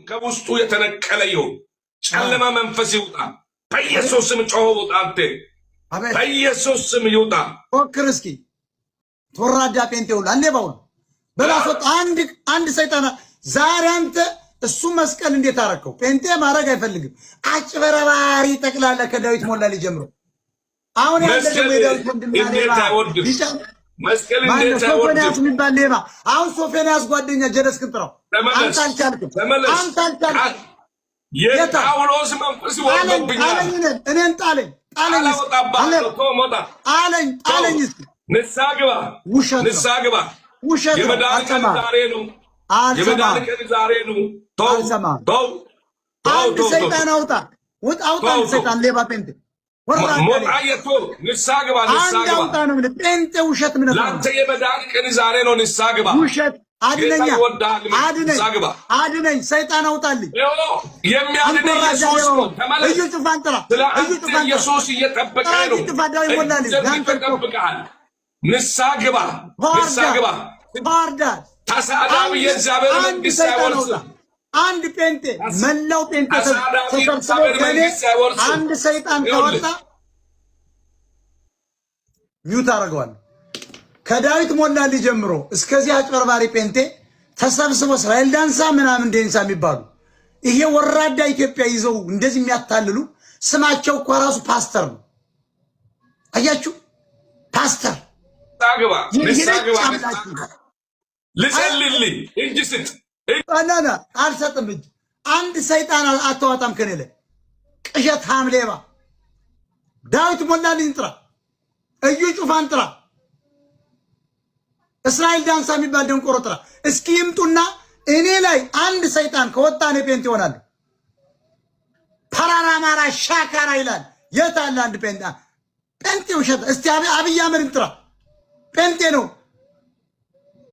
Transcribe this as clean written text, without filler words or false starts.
ከውስጡ የተነቀለ ይሁን ጨለማ መንፈስ ይውጣ በኢየሱስ ስም ጮህ አንተ በኢየሱስ ስም ይውጣ ፎክር እስኪ ተወራዳ ጴንጤው ለሌባው በላሶት አንድ ሰይጣን ዛሬ አንተ እሱ መስቀል እንዴት አረከው ጴንጤ ማረግ አይፈልግም አጭበረባሪ ጠቅላላ ከዳዊት ሞላሊ ጀምሮ አሁን ያለው ዳዊት ወንድምና መስቀል እንዴት አይወድም የሚባል ሌባ አሁን ሶፊያስ ጓደኛ ጀለስ ክንጥራው አንተ አልቻልክም የጳውሎስ መንፈስ ወርዶብኛል እኔን ጣለኝ ንስሐ ግባ የመዳን ቀን ዛሬ ነው የመዳን ቀን ዛሬ ነው ተው ሰይጣን አውጣ ሰይጣን ሌባ ጴንጤ ሞጣየቶ ንስሐ ግባ ጴንጤ ውሸት ምን ለአንተ የመዳን ቀን ዛሬ ነው ንስሐ ግባ ውሸት አድነኝ ሰይጣን አውጣልኝ የሚያድን ኢየሱስ ነው ተመለስ እዩ ጥፋንጥራ ኢየሱስ እየጠበቀ ነው ይጠብቃል ንስሐ ግባ ባርዳ ተሳዳቢ የእግዚአብሔር መንግሥት አይወርስም አንድ ጴንጤ መላው ጴንጤ ተሰብስቦ አንድ ሰይጣን ከወጣ ሚውት አደርገዋለሁ ከዳዊት ሞላሊ ጀምሮ እስከዚህ አጭበርባሪ ጴንጤ ተሰብስቦ እስራኤል ዳንሳ ምናምን ዴንሳ የሚባሉ ይሄ ወራዳ ኢትዮጵያ ይዘው እንደዚህ የሚያታልሉ ስማቸው እኮ ራሱ ፓስተር ነው አያችሁ ፓስተር ታግባ ልጸልልኝ እንጂ ስጥ አናና አልሰጥም እንጂ አንድ ሰይጣን አታዋጣም ከኔ ላይ ቅዠት ሐምሌባ ዳዊት ሞላሊን ጥራ እዩ ጩፋን ጥራ እስራኤል ዳንሳ የሚባል ደንቆሮ ጥራ እስኪ ይምጡና እኔ ላይ አንድ ሰይጣን ከወጣ እኔ ጴንጤ ሆናለሁ ፓራራማራ ሻካራ ይላል የት አለ አንድ ጴንጤ ውሸት እስቲ አብይ አህመድን ጥራ ጴንጤ ነው